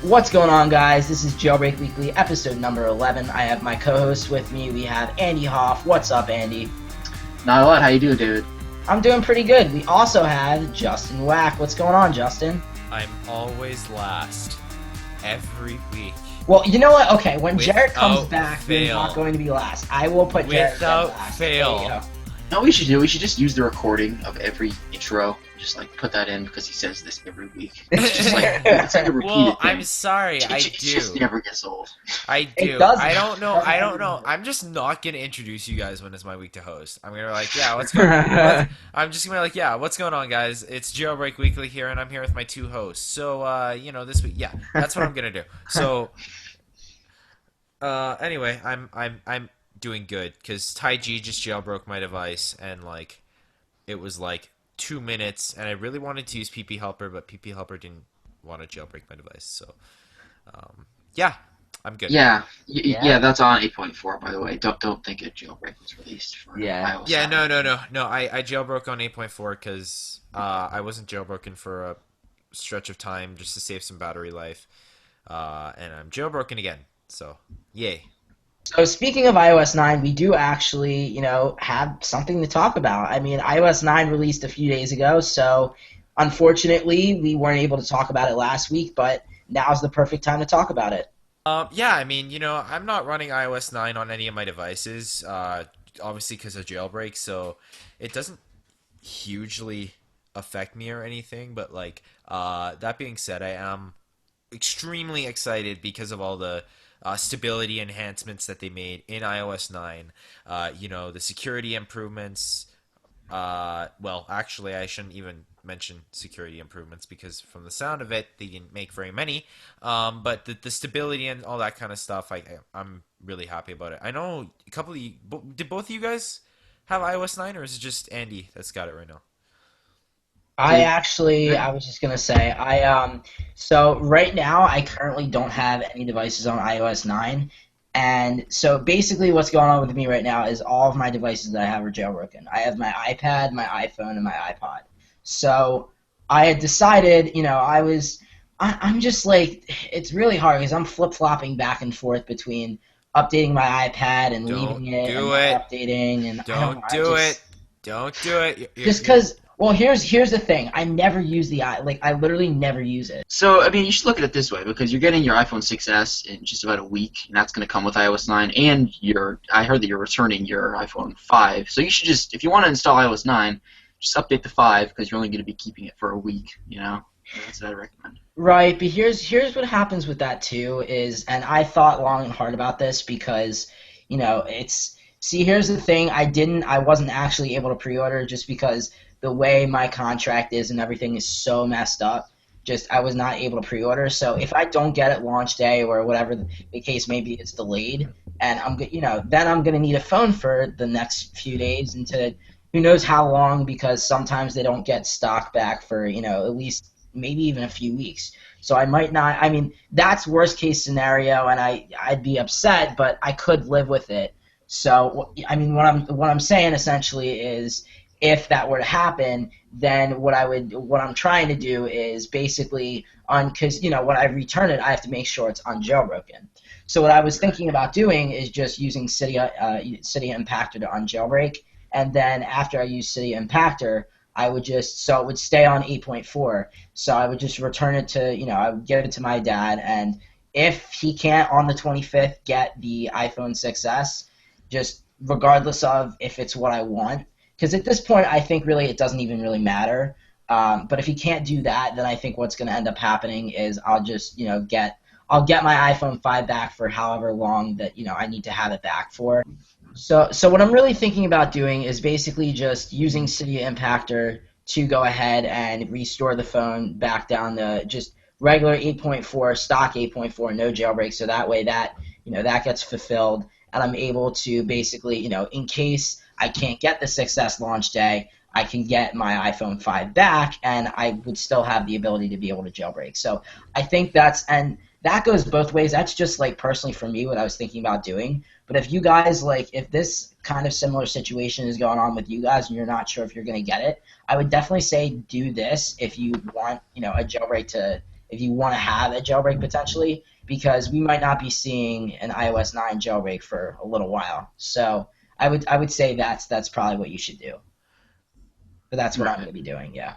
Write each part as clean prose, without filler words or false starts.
What's going on, guys? This is Jailbreak Weekly, episode number 11. I have my co-hosts with me. We have Andy Hoff. What's up, Andy? Not a lot. How you doing, David? I'm doing pretty good. We also have Justin Wack. What's going on, Justin? I'm always last. Every week. Well, you know what? Okay, when Jared comes Without back, you're fail. not going to be last. I will put Jared Without last. fail. There you go. No, we should do. We should just use the recording of every intro. Just like put that in because he says this every week. It's just like it's like a repeated Well, thing. I'm sorry, I It just do. never gets old. I do. doesn't. I don't know. I don't know. I'm just not gonna introduce you guys when it's my week to host. I'm gonna be like, yeah, what's going on? I'm just gonna be like, yeah, what's going on, guys? It's Jailbreak Weekly here, and I'm here with my two hosts. So, this week, yeah, that's what I'm gonna do. So, anyway, I'm doing good because Tai G just jailbroke my device, and like, it was like 2 minutes, and I really wanted to use PP Helper, but PP Helper didn't want to jailbreak my device. So, yeah, I'm good. Yeah, that's on 8.4, by the way. Don't think a jailbreak was released for iOS. Yeah, no. I jailbroke on 8.4 because I wasn't jailbroken for a stretch of time just to save some battery life, and I'm jailbroken again. So, yay. So speaking of iOS 9, we do actually, have something to talk about. I mean, iOS 9 released a few days ago, so unfortunately we weren't able to talk about it last week, but now's the perfect time to talk about it. Yeah, I mean, I'm not running iOS 9 on any of my devices, obviously because of Jailbreak, so it doesn't hugely affect me or anything, but like, that being said, I am extremely excited because of all the stability enhancements that they made in iOS 9. The security improvements. Well, actually, I shouldn't even mention security improvements because from the sound of it, they didn't make very many. But the stability and all that kind of stuff, I'm really happy about it. I know a couple of you. Did both of you guys have iOS 9, or is it just Andy that's got it right now? I was just going to say, so right now I currently don't have any devices on iOS 9, and so basically what's going on with me right now is all of my devices that I have are jailbroken. I have my iPad, my iPhone, and my iPod. So I had decided, I'm just like, it's really hard because I'm flip-flopping back and forth between updating my iPad and leaving it and not updating, and Don't do it. Don't do it. Just because... Well, here's the thing. I never use I literally never use it. So, I mean, you should look at it this way, because you're getting your iPhone 6s in just about a week, and that's going to come with iOS 9, and I heard that you're returning your iPhone 5, so you should just, if you want to install iOS 9, just update the 5, because you're only going to be keeping it for a week, That's what I recommend. Right, but here's what happens with that, too, and I thought long and hard about this, because, here's the thing. I wasn't actually able to pre-order just because the way my contract is and everything is so messed up. I was not able to pre-order. So if I don't get it launch day or whatever the case may be, it's delayed, and then I'm gonna need a phone for the next few days into who knows how long, because sometimes they don't get stock back for at least maybe even a few weeks. So I might not. I mean, that's worst case scenario, and I'd be upset, but I could live with it. So I mean, what I'm saying essentially is, if that were to happen, then what I'm trying to do is basically because when I return it, I have to make sure it's unjailbroken. So what I was thinking about doing is just using Cydia Impactor to unjailbreak, and then after I use Cydia Impactor, I would so it would stay on 8.4. So I would just return it to I would give it to my dad, and if he can't on the 25th get the iPhone 6s, just regardless of if it's what I want. Because at this point, I think really it doesn't even really matter. But if you can't do that, then I think what's going to end up happening is I'll just get my iPhone 5 back for however long that I need to have it back for. So what I'm really thinking about doing is basically just using Cydia Impactor to go ahead and restore the phone back down to just regular 8.4, stock 8.4, no jailbreak. So that way that that gets fulfilled, and I'm able to basically in case I can't get the 6S launch day, I can get my iPhone 5 back, and I would still have the ability to be able to jailbreak. So I think and that goes both ways. That's just personally for me what I was thinking about doing. But if you guys if this kind of similar situation is going on with you guys and you're not sure if you're going to get it, I would definitely say do this if you want a jailbreak to if you want to have a jailbreak potentially, because we might not be seeing an iOS 9 jailbreak for a little while. So I would say that's probably what you should do. But that's what I'm going Right. to be doing. Yeah.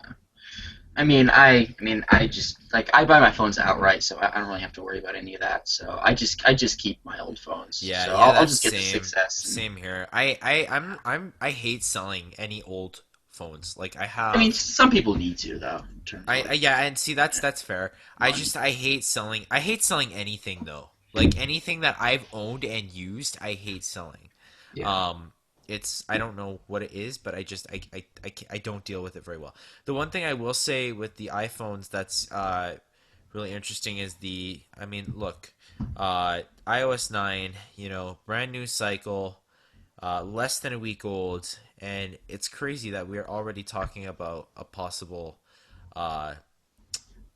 I just like I buy my phones outright, so I don't really have to worry about any of that. So I just keep my old phones. Yeah, So yeah, I'll that's just get the same 6S. And same here. I hate selling any old phones. Like I I mean, have some people need to though. In terms of I like yeah, and see that's fair. money. I hate selling anything though. Like anything that I've owned and used, I hate selling. Yeah. Um, it's I don't know what it is, but I don't deal with it very well. The one thing I will say with the iPhones that's really interesting is I mean, look, iOS 9, brand new cycle, less than a week old, and it's crazy that we're already talking about a uh,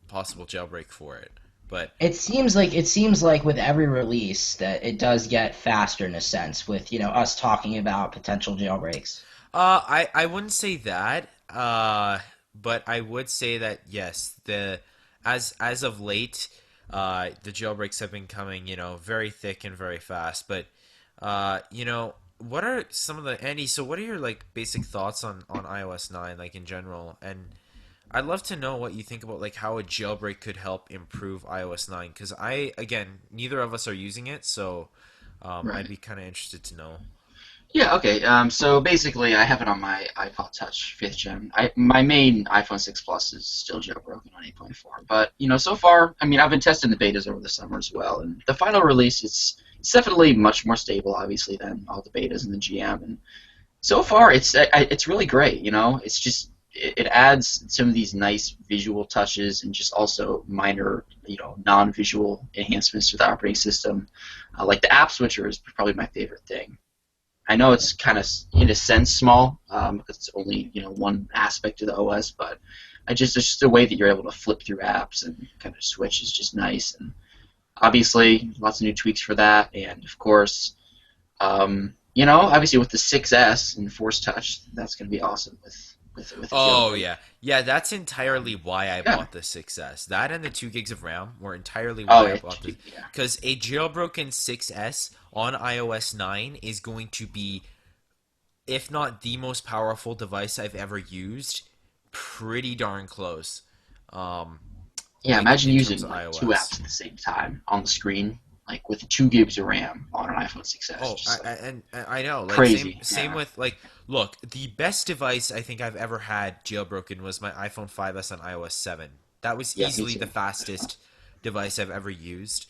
possible jailbreak for it. But It seems like with every release that it does get faster in a sense with us talking about potential jailbreaks. I wouldn't say that. But I would say that yes, the as of late, the jailbreaks have been coming, very thick and very fast. But what are some of the Andy? So, what are your like basic thoughts on iOS 9, like in general? And I'd love to know what you think about like how a jailbreak could help improve iOS 9. Because again, neither of us are using it, so I'd Right. be kind of interested to know. Yeah, okay. So basically, I have it on my iPod Touch 5th gen. My main iPhone 6 Plus is still jailbroken on 8.4. But, so far, I mean, I've been testing the betas over the summer as well. And the final release, it's definitely much more stable, obviously, than all the betas and the GM. And so far, it's really great, It's just, it adds some of these nice visual touches and just also minor, non-visual enhancements to the operating system. Like the app switcher is probably my favorite thing. I know it's kind of, in a sense, small because it's only one aspect of the OS, but it's just the way that you're able to flip through apps and kind of switch is just nice. And obviously, lots of new tweaks for that, and of course, obviously with the 6S and Force Touch, that's going to be awesome with the Oh jailbreak. yeah, yeah. That's entirely why I Yeah. bought the 6S. That and the 2 gigs of RAM were entirely Oh why I yeah. bought this. Yeah. Because a jailbroken 6S on iOS 9 is going to be, if not the most powerful device I've ever used, pretty darn close. Um, Yeah. like Imagine in terms using of like two iOS. apps at the same time on the screen, like with 2 gigs of RAM on an iPhone 6S. Oh, Just like and I know. Like same crazy. same Yeah. with like look, the best device I think I've ever had jailbroken was my iPhone 5S on iOS 7. That was Yeah. Me easily the too. fastest device I've ever used.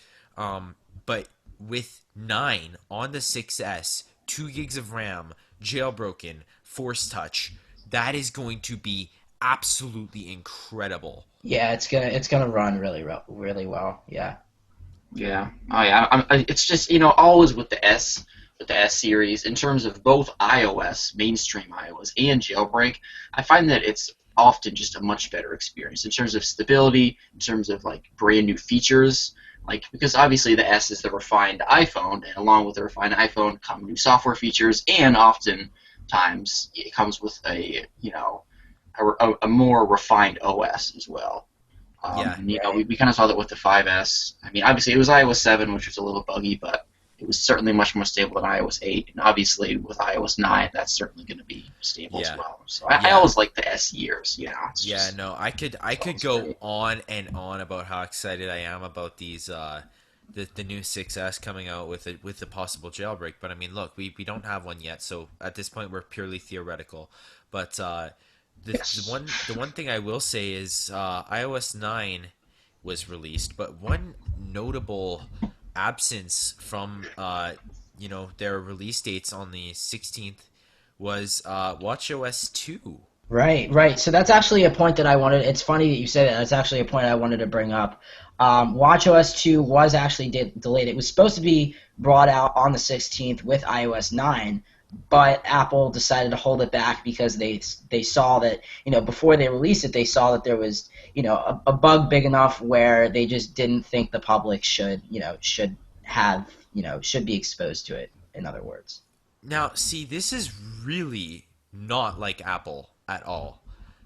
But with 9 on the 6S, 2 gigs of RAM, jailbroken, Force Touch, that is going to be absolutely incredible. Yeah, it's gonna run really well. Yeah. Yeah. Oh yeah. It's just always with the S series in terms of both iOS, mainstream iOS, and jailbreak. I find that it's often just a much better experience in terms of stability, in terms of like brand new features. Like because obviously the S is the refined iPhone, and along with the refined iPhone come new software features, and oftentimes it comes with a more refined OS as well. Yeah, And Right. we kind of saw that with the 5S. I mean, obviously it was iOS 7, which was a little buggy, but it was certainly much more stable than iOS 8. And obviously with iOS 9, that's certainly going to be stable as yeah, well. So I yeah. always like the S years. It's Yeah, just no, I it's could always go great. on and on about how excited I am about these the new 6S coming out with the possible jailbreak, but I mean, look, we don't have one yet, so at this point we're purely theoretical. But Yes. the one thing I will say is iOS 9 was released, but one notable absence from their release dates on the 16th was WatchOS 2. Right, right. So that's actually a point that I wanted. It's funny that you said that. That's actually a point I wanted to bring up. WatchOS 2 was actually delayed. It was supposed to be brought out on the 16th with iOS 9, but Apple decided to hold it back because they saw that before they released it, they saw that there was a bug big enough where they just didn't think the public should be exposed to it. In other words. Now, see, this is really not like Apple at all.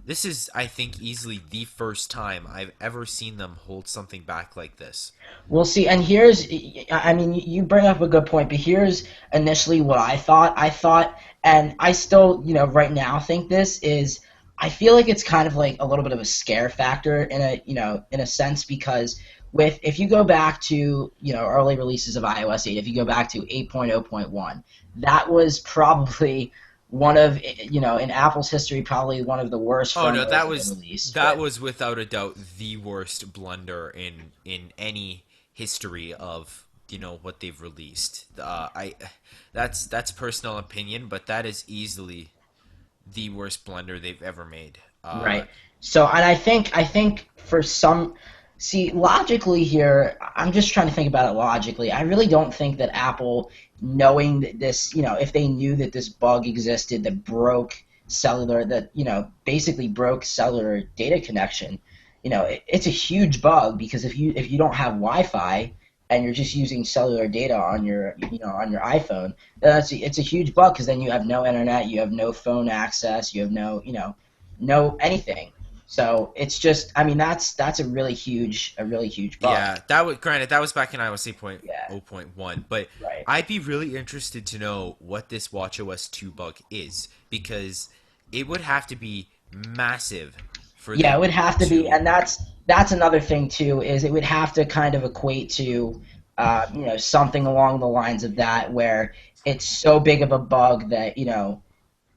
this is, I think, easily the first time I've ever seen them hold something back like this. We'll see. And here's, I mean, you bring up a good point, but here's initially what I thought. I thought, and I still, right now think this is, I feel like it's kind of like a little bit of a scare factor in a sense because if you go back to, early releases of iOS 8, if you go back to 8.0.1, that was probably one of, in Apple's history, probably one of the worst Oh no, firmwares that ever was released. that was without a doubt the worst blunder in any history of what they've released. That's personal opinion, but that is easily the worst blunder they've ever made. Right. So, and I think for some, see, logically here, I'm just trying to think about it logically. I really don't think that Apple, knowing that this, if they knew that this bug existed that broke cellular, that, basically broke cellular data connection, it's a huge bug because if you don't have Wi-Fi and you're just using cellular data on your iPhone, it's a huge bug because then you have no internet, you have no phone access, you have no anything. So it's just, I mean, that's a really huge bug. Yeah, granted that was back in iOS 8.0.1, but Right. I'd be really interested to know what this WatchOS 2 bug is because it would have to be massive for Yeah, it them would have to be, to. and that's another thing too, is it would have to kind of equate to, something along the lines of that, where it's so big of a bug that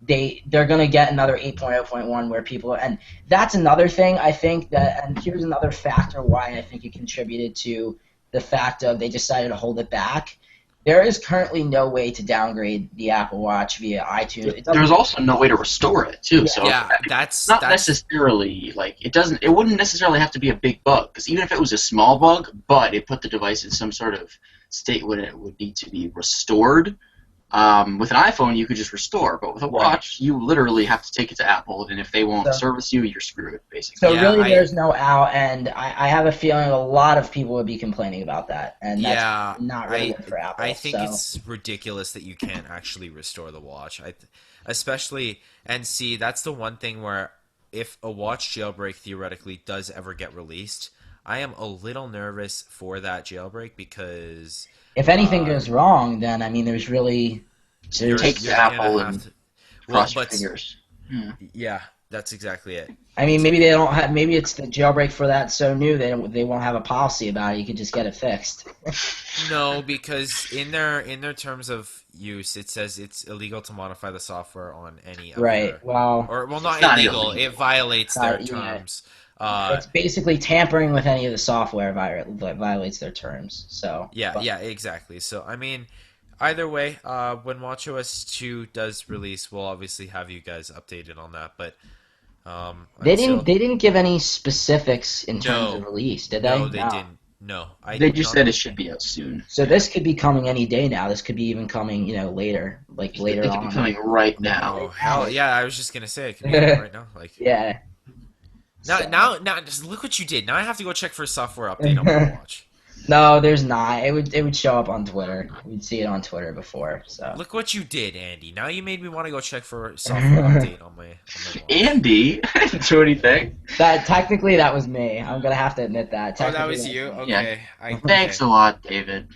they're going to get another 8.0.1 where people and that's another thing I think that, and here's another factor why I think it contributed to the fact of they decided to hold it back. There is currently no way to downgrade the Apple Watch via iTunes. It doesn't. There's also no way to restore it too. So Yeah, it's not necessarily like it wouldn't necessarily have to be a big bug because even if it was a small bug, but it put the device in some sort of state when it would need to be restored. With an iPhone, you could just restore, but with a watch, you literally have to take it to Apple, and if they won't service you, you're screwed, basically. So really, there's no out, and I have a feeling a lot of people would be complaining about that, and that's not really good for Apple. I think it's ridiculous that you can't actually restore the watch. Especially, and see, that's the one thing where if a watch jailbreak theoretically does ever get released, I am a little nervous for that jailbreak because if anything goes wrong, then I mean, there's really take the Apple and cross your fingers. Yeah, that's exactly it. I mean, maybe they don't have. Maybe it's the jailbreak for that so new they won't have a policy about it. You could just get it fixed. No, because in their terms of use, it says it's illegal to modify the software on any of right. Their, well, not illegal. It violates their terms. It's basically tampering with any of the software that violates their terms. So yeah, exactly. So I mean, either way, when WatchOS 2 does release, we'll obviously have you guys updated on that. But they didn't give any specifics in terms of release, did they? No, they didn't. No, they just said it should be out soon. So this could be coming any day now. This could be even coming, later, later on. It could be coming right now. Oh hell yeah! I was just gonna say it could be coming right now. Yeah. Now, just look what you did. Now I have to go check for a software update on my watch. No, there's not. It would show up on Twitter. We'd see it on Twitter before. So look what you did, Andy. Now you made me want to go check for a software update on my watch. Andy, I didn't do anything. Technically that was me. I'm gonna have to admit that. Oh, that was you. Okay. Yeah. Thanks a lot, David.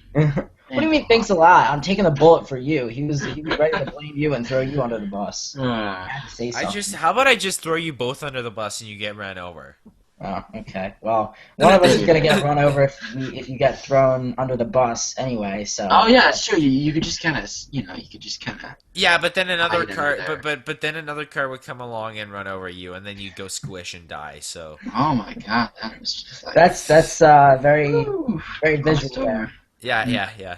What do you mean? Thanks a lot. I'm taking a bullet for you. He was ready to blame you and throw you under the bus. I had to say something. How about I just throw you both under the bus and you get ran over? Oh, okay. Well, one of us is gonna get run over if you get thrown under the bus anyway. So. Oh yeah, it's true. You could just kind of, Yeah, but then another car, but then another car would come along and run over you, and then you'd go squish and die. So. Oh my God, that was just like. That's very very visual there. Yeah.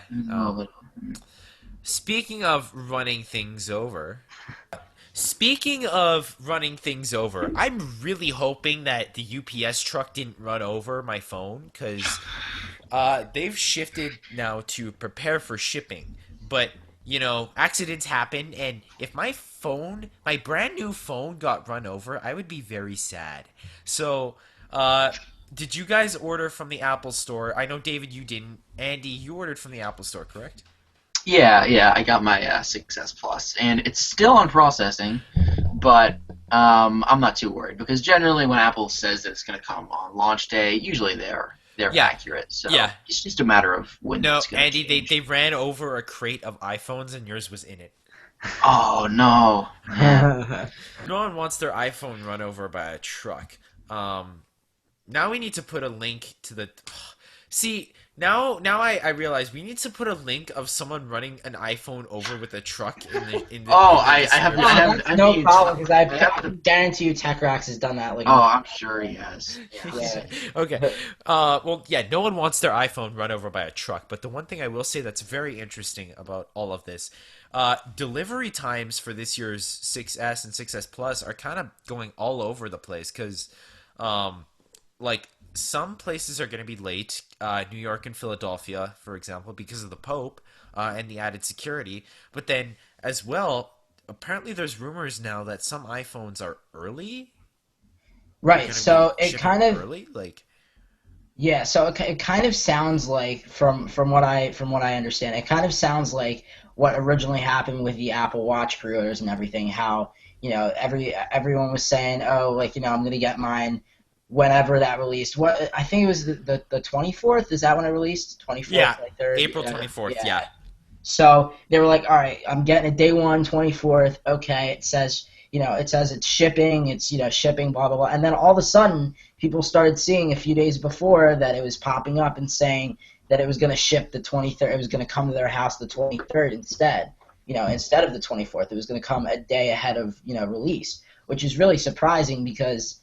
Speaking of running things over. I'm really hoping that the UPS truck didn't run over my phone because they've shifted now to prepare for shipping. But, accidents happen, and if my brand new phone got run over, I would be very sad. So, did you guys order from the Apple Store? I know, David, you didn't. Andy, you ordered from the Apple Store, correct? Yeah, I got my 6S Plus, and it's still on processing, but I'm not too worried because generally when Apple says that it's going to come on launch day, usually they're Yeah, accurate. So yeah. it's just a matter of when No, it's going to Andy, they change. they ran over a crate of iPhones and yours was in it. Oh no, man. No one wants their iPhone run over by a truck. Um, Now we need to put a link to the. See, now I realize we need to put a link of someone running an iPhone over with a truck Oh, in the I have No, description. that's I no mean problem because I have I the. guarantee you TechRax has done that like Oh, a million I'm sure he has. Yeah. times. Okay. Yeah. Well, yeah, no one wants their iPhone run over by a truck. But the one thing I will say that's very interesting about all of this, delivery times for this year's 6S and 6S Plus are kind of going all over the place because, like, some places are going to be late. New York and Philadelphia, for example, because of the Pope and the added security. But then, as well, apparently there's rumors now that some iPhones are early. They're Right. going to be So it shipping kind of early. Like, yeah. So it kind of sounds like from what I understand, it kind of sounds like what originally happened with the Apple Watch pre-orders and everything. How everyone was saying, oh, like I'm gonna get mine whenever that released. What I think it was the 24th. Is that when it released? 24th, yeah, 23rd. April Yeah. 24th. Yeah. Yeah. So they were like, all right, I'm getting it day one, 24th. Okay, it says it's shipping, it's, shipping, blah, blah, blah. And then all of a sudden, people started seeing a few days before that it was popping up and saying that it was going to ship the 23rd. It was going to come to their house the 23rd instead, instead of the 24th. It was going to come a day ahead of, release, which is really surprising because,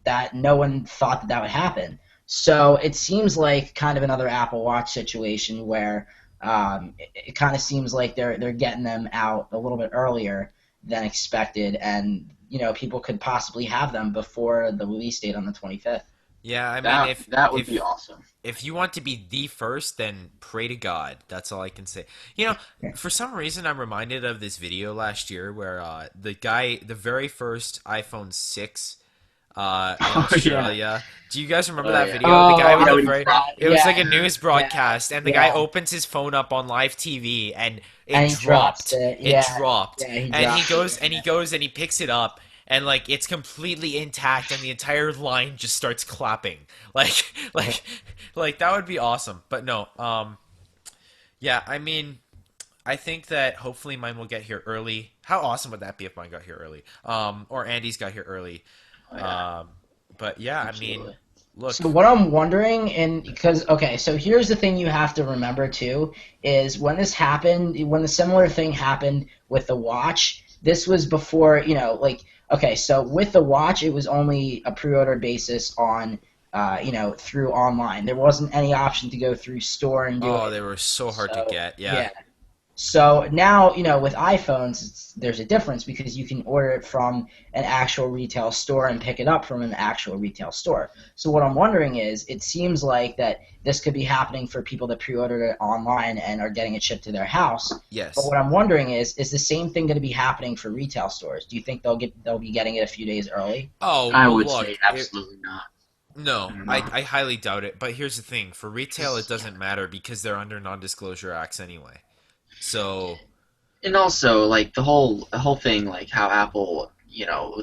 that no one thought that would happen. So it seems like kind of another Apple Watch situation where it kind of seems like they're getting them out a little bit earlier than expected, and people could possibly have them before the release date on the 25th. Yeah, I mean, That would be awesome. if you want to be the first, then pray to God. That's all I can say. Yeah. For some reason, I'm reminded of this video last year where the very first iPhone 6 in Oh yeah. Australia. Do you guys remember Oh that yeah. video? The guy Oh, with Yeah, the when he very. cried. It was yeah, like a news yeah, broadcast, and the guy yeah. opens his phone up on live TV, and it And he drops dropped. it. It Yeah, dropped, yeah, he and he drops goes it. and he goes and he picks it up, and like it's completely intact, and the entire line just starts clapping. Like, Yeah. like, like that would be awesome. But no, yeah, I mean, I think that hopefully mine will get here early. How awesome would that be if mine got here early? Or Andy's got here early. Oh yeah. But yeah, I mean, Absolutely. look, So what I'm wondering, and because okay, so here's the thing you have to remember too, is when this happened, when the similar thing happened with the watch, this was before, like okay, so with the watch, it was only a pre-order basis on, through online. There wasn't any option to go through store and do oh, it. they were so hard to So get. Yeah. yeah, so now, with iPhones, there's a difference because you can order it from an actual retail store and pick it up from an actual retail store. So what I'm wondering is, it seems like that this could be happening for people that pre-ordered it online and are getting it shipped to their house. But Yes. what I'm wondering is the same thing going to be happening for retail stores? Do you think they'll be getting it a few days early? Oh, I well, would look, say absolutely not. no, I don't know. I highly doubt it. But here's the thing: for retail, it doesn't matter because they're under non-disclosure acts anyway. So, And also, like the whole thing, like how Apple,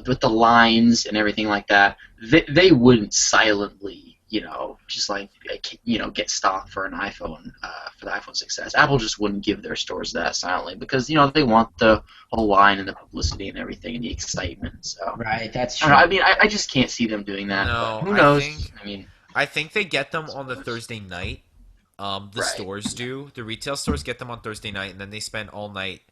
with the lines and everything like that, they wouldn't silently, just like get stock for an iPhone, for the iPhone 6s. Apple just wouldn't give their stores that silently because they want the whole line and the publicity and everything and the excitement. So Right, that's I don't know. true. I mean, I just can't see them doing that. no, But who knows? I mean, I think they get them on the Thursday night. The right. stores do. The retail stores get them on Thursday night, and then they spend all night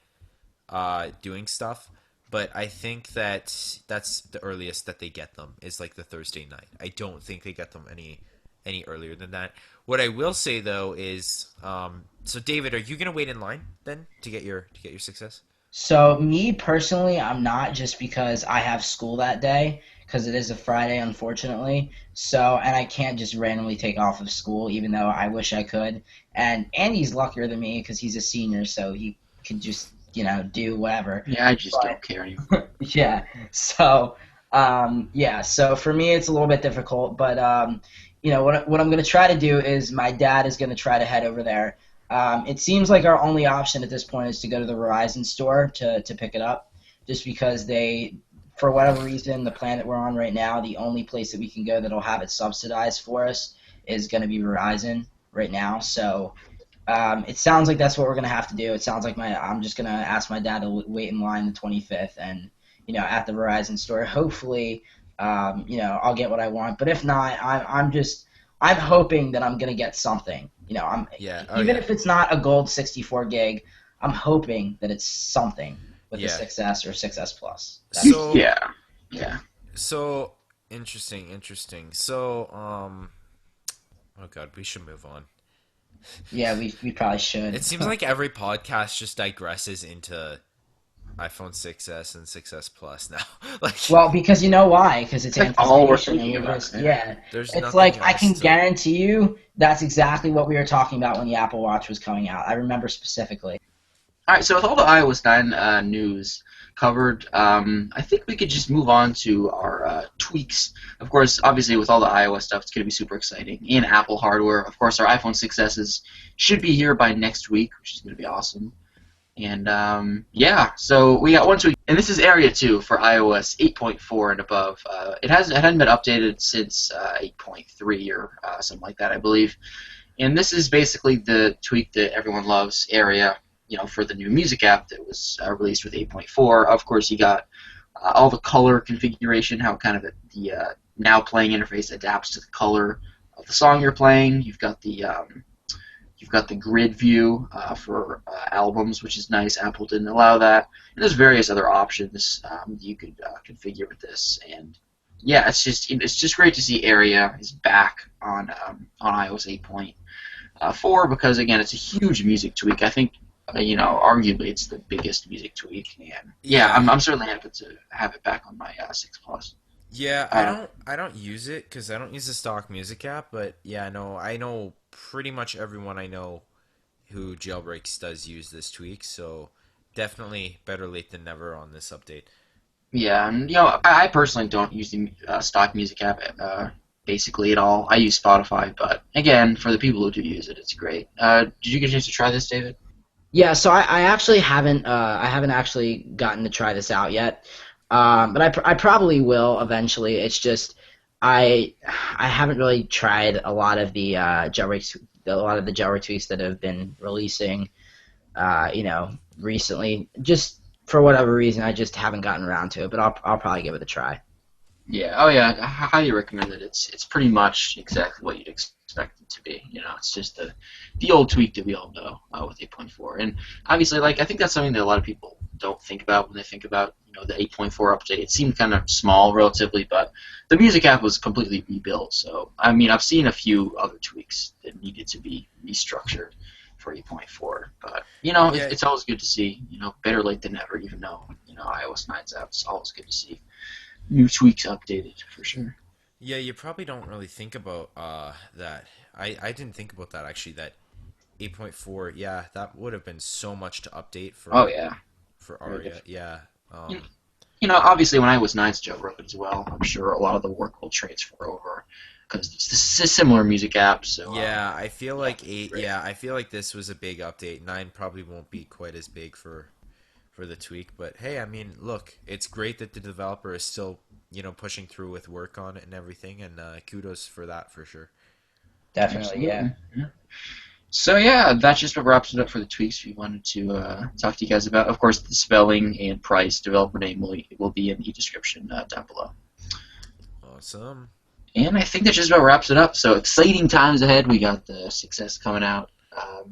doing stuff. But I think that that's the earliest that they get them is like the Thursday night. I don't think they get them any earlier than that. What I will say though is, so David, are you gonna wait in line then to get your success? So me personally, I'm not, just because I have school that day because it is a Friday, unfortunately. So, and I can't just randomly take off of school, even though I wish I could. And Andy's luckier than me because he's a senior, so he could just do whatever. Yeah, I just But don't care anymore. yeah, so yeah, so for me it's a little bit difficult, but what I'm going to try to do is my dad is going to try to head over there. It seems like our only option at this point is to go to the Verizon store to pick it up, just because for whatever reason, the plan that we're on right now, the only place that we can go that'll have it subsidized for us is going to be Verizon right now. So it sounds like that's what we're going to have to do. It sounds like I'm just going to ask my dad to wait in line the 25th and, at the Verizon store. Hopefully, I'll get what I want. But if not, I'm hoping that I'm going to get something. Even if it's not a gold 64 gig, I'm hoping that it's something with the 6S or 6S Plus. So interesting. So oh god, we should move on. Yeah, we probably should. It seems like every podcast just digresses into iPhone 6S and 6S Plus now. Well, because you know why? Because it's all we're thinking about. It's like I can guarantee you that's exactly what we were talking about when the Apple Watch was coming out. I remember specifically. All right, so with all the iOS 9 news covered, I think we could just move on to our tweaks. Of course, obviously, with all the iOS stuff, it's going to be super exciting. And Apple hardware. Of course, our iPhone 6Ss should be here by next week, which is going to be awesome. And, so we got one tweak. And this is Area 2 for iOS 8.4 and above. It hadn't been updated since 8.3 or something like that, I believe. And this is basically the tweak that everyone loves, Area. For the new music app that was released with 8.4. Of course, you got all the color configuration, how kind of the now playing interface adapts to the color of the song you're playing. You've got the grid view for albums, which is nice. Apple didn't allow that. And there's various other options you could configure with this. And yeah, it's just great to see Area is back on iOS 8.4 because again, it's a huge music tweak. I think. Arguably it's the biggest music tweak, and I'm certainly happy to have it back on my 6 Plus. Yeah, I don't use it because I don't use the stock music app, but I know pretty much everyone I know who jailbreaks does use this tweak, so definitely better late than never on this update. Yeah, and I personally don't use the stock music app basically at all. I use Spotify, but again, for the people who do use it, it's great. Did you get a chance to try this, David? Yeah, so I actually haven't actually gotten to try this out yet, but I probably will eventually. It's just I haven't really tried a lot of the jailbreak tweaks that have been releasing, recently. Just for whatever reason, I just haven't gotten around to it. But I'll probably give it a try. Yeah. Oh yeah. I highly recommend it. It's pretty much exactly what you'd expect it to be. It's just the old tweak that we all know with 8.4. And obviously, I think that's something that a lot of people don't think about when they think about the 8.4 update. It seemed kind of small relatively, but the music app was completely rebuilt. So I've seen a few other tweaks that needed to be restructured for 8.4. But it's always good to see. Better late than never. Even though iOS 9's out, it's always good to see new tweaks updated for sure. Yeah, you probably don't really think about that. I didn't think about that actually. That 8.4, yeah, that would have been so much to update for. Oh yeah. For Aria, yeah. Obviously when iOS 9's jailbroken as well, I'm sure a lot of the work will transfer over because it's a similar music app. So yeah, I feel like I feel like this was a big update. 9 probably won't be quite as big for the tweak, but hey, look, it's great that the developer is still, pushing through with work on it and everything, and kudos for that for sure. Definitely, yeah. So yeah, that just wraps it up for the tweaks we wanted to talk to you guys about. Of course, the spelling and price, developer name will be in the description down below. Awesome. And I think that just about wraps it up. So exciting times ahead. We got the 6S coming out.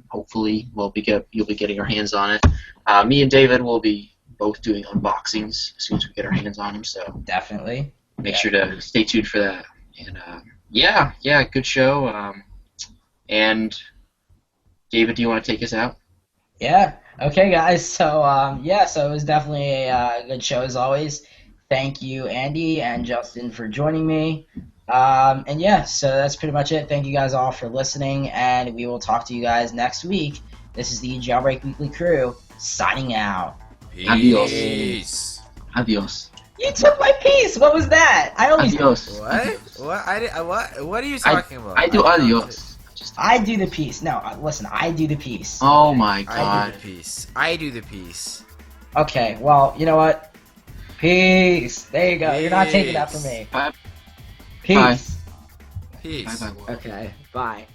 Hopefully, you'll be getting our hands on it. Me and David will be both doing unboxings as soon as we get our hands on them. So definitely, make sure to stay tuned for that. And good show. And David, do you want to take us out? Yeah. Okay, guys. So so it was definitely a good show as always. Thank you, Andy and Justin, for joining me. So that's pretty much it. Thank you guys all for listening, and we will talk to you guys next week. This is the Jailbreak Weekly crew signing out. Peace. Adios. You took my piece. What was that? I always adios. What? What are you talking about? I do adios. I do the piece. No, listen. I do the piece. Oh my god. I do the piece. Okay. Well, you know what? Peace. There you go. You're not taking that from me. Bye. Peace. Peace. Bye. Bye. Okay. Bye.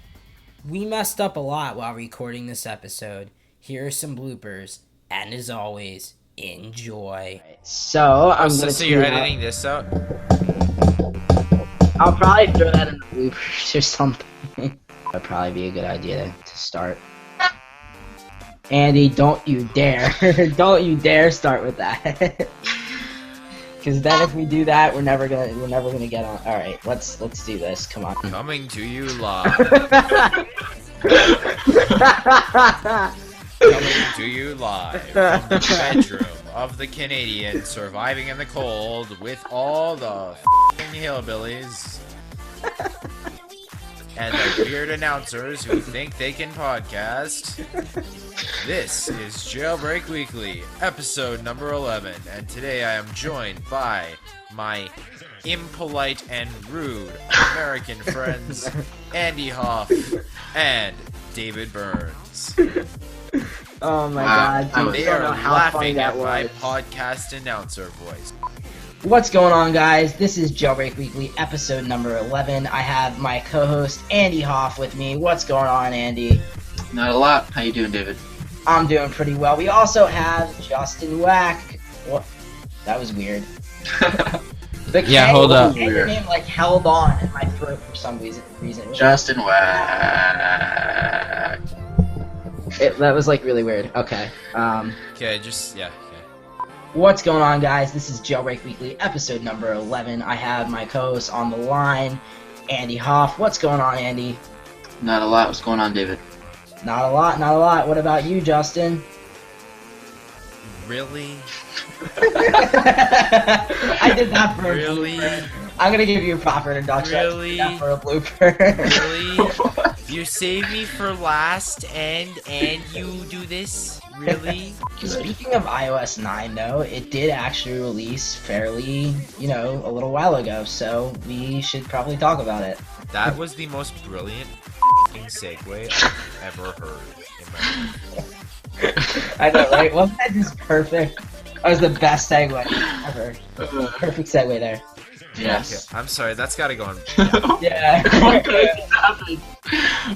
We messed up a lot while recording this episode. Here are some bloopers, and as always, enjoy. So I'm gonna. So you're tweet out- editing this out? I'll probably throw that in the bloopers or something. That'd probably be a good idea to start. Andy, don't you dare! Don't you dare start with that. Because then if we do that, we're never gonna get on. All right, let's do this. Come on. Coming to you live. Coming to you live from the bedroom of the Canadian surviving in the cold with all the f***ing hillbillies and the weird announcers who think they can podcast. This is Jailbreak Weekly, episode number 11, and today I am joined by my impolite and rude American friends, Andy Hoff and David Burns. Oh my God! Dude, They I don't are know how funny laughing that at my was. podcast announcer voice. What's going on, guys? This is Jailbreak Weekly, episode number 11. I have my co-host Andy Hoff with me. What's going on, Andy? Not a lot. How you doing, David? I'm doing pretty well. We also have Justin Wack. What? That was weird. The Yeah, K hold up. and your name like held on in my throat for some reason. Justin Wack. That was like really weird. Okay. Okay, okay. What's going on, guys? This is Jailbreak Weekly, episode number 11. I have my co-host on the line, Andy Hoff. What's going on, Andy? Not a lot. What's going on, David? Not a lot, not a lot. What about you, Justin? Really? I did that for a Really? blooper. I'm gonna give you a proper introduction. Really? I did that for a blooper. Really? You saved me for last and you do this? Really? Speaking of iOS 9, though, it did actually release fairly, a little while ago, so we should probably talk about it. That was the most brilliant segue I've ever heard in my life. I know, right? Wasn't that just perfect? That was the best segue ever. Perfect segue there. Yes. Okay, I'm sorry, that's gotta go on. Yeah. What just happened?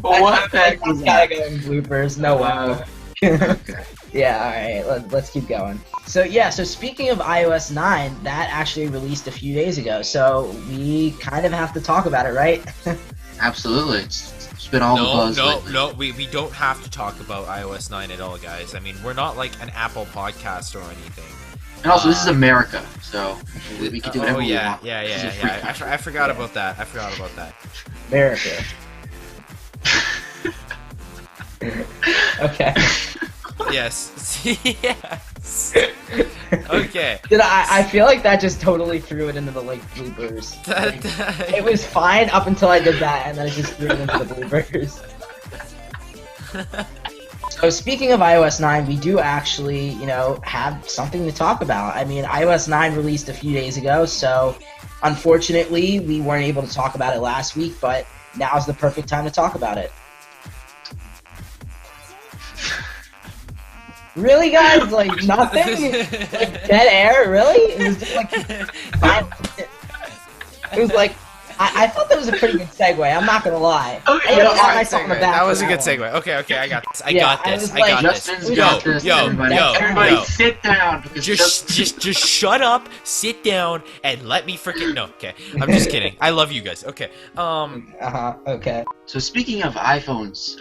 What the heck was Gotta that? go in bloopers. No way. Okay. Yeah, alright, let's keep going. So speaking of iOS 9, that actually released a few days ago, so we kind of have to talk about it, right? Absolutely. It's been all the buzz lately. No, we don't have to talk about iOS 9 at all, guys. I mean, we're not like an Apple podcast or anything. And also, this is America, so we can do whatever we yeah, want. yeah. This is a free country. I forgot about that. I forgot about that. America. Okay. Yes. Yes. Okay. I feel like that just totally threw it into the bloopers. Like, it was fine up until I did that, and then it just threw it into the bloopers. So speaking of iOS 9, we do actually, have something to talk about. I mean, iOS 9 released a few days ago, so unfortunately we weren't able to talk about it last week, but now's the perfect time to talk about it. Really, guys? Like, nothing? Like, dead air? Really? It was just like, it was like, I thought that was a pretty good segue, I'm not gonna lie. Okay, I had to yeah, pat alright, myself on the back That was for a good one. segue. Okay, I got this. I Yeah, got I this. was I like- got this. Justin's got this. Everybody, everybody yo. sit down. Because Just shut up, sit down, and let me freaking no. Okay, I'm just kidding. I love you guys. Okay. Okay. So speaking of iPhones,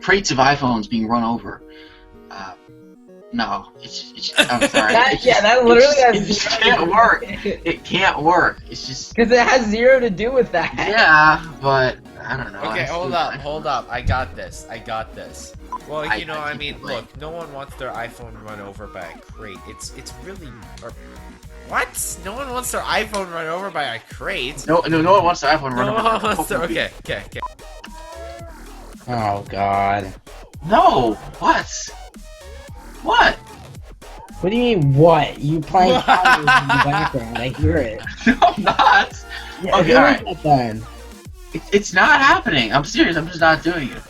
crates of iPhones being run over. No, it's I'm sorry. That literally has it just zero can't to do work. with it. It can't work. It's just Because it has zero to do with that. yeah, but I don't know. Okay, I hold still- up. I got this. Well, I I mean, can't look, no one wants their iPhone run over by a crate. It's really what? No one wants their iPhone run over by a crate. No one wants the iPhone run No over. one wants their. Okay. Oh, God. No, what? What? What do you mean, what? You playing Congress in the background. I hear it. No, I'm not. Yeah, Okay, who alright. is that then? It's not happening. I'm serious. I'm just not doing it.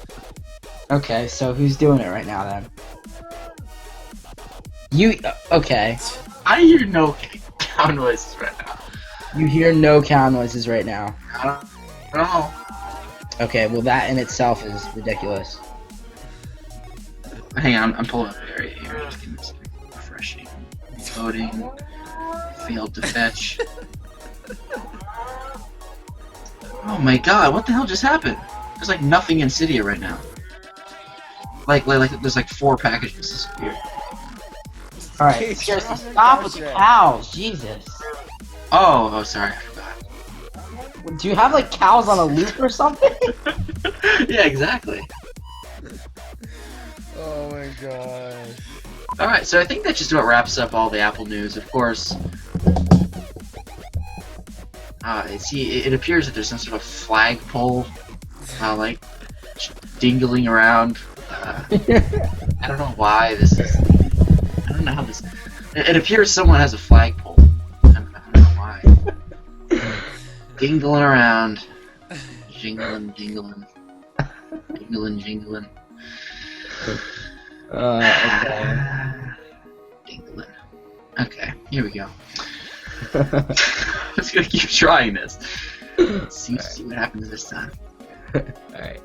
Okay, so who's doing it right now then? You okay? I hear no. cow noises right now. You hear no cow noises right now. I don't know. Okay, well that in itself is ridiculous. Hang on, I'm pulling up the area here. Just give me a second. Refreshing. Loading. Failed to fetch. Oh my god, what the hell just happened? There's like nothing in Cydia right now. Like there's like 4 packages disappeared. Alright, seriously, stop with the cows, Jesus. Oh, sorry, I forgot. Do you have like cows on a loop or something? Yeah, exactly. Oh my gosh. Alright, so I think that just about wraps up all the Apple news. Of course, it appears that there's some sort of flagpole, like, dingling around. I don't know why this is. I don't know how this. It appears someone has a flagpole. I don't know why. Dingling around. Jingling, jingling. Jingling, jingling. Okay. Dingling. Okay, here we go. I'm just gonna keep trying this. See what happens this time. Alright.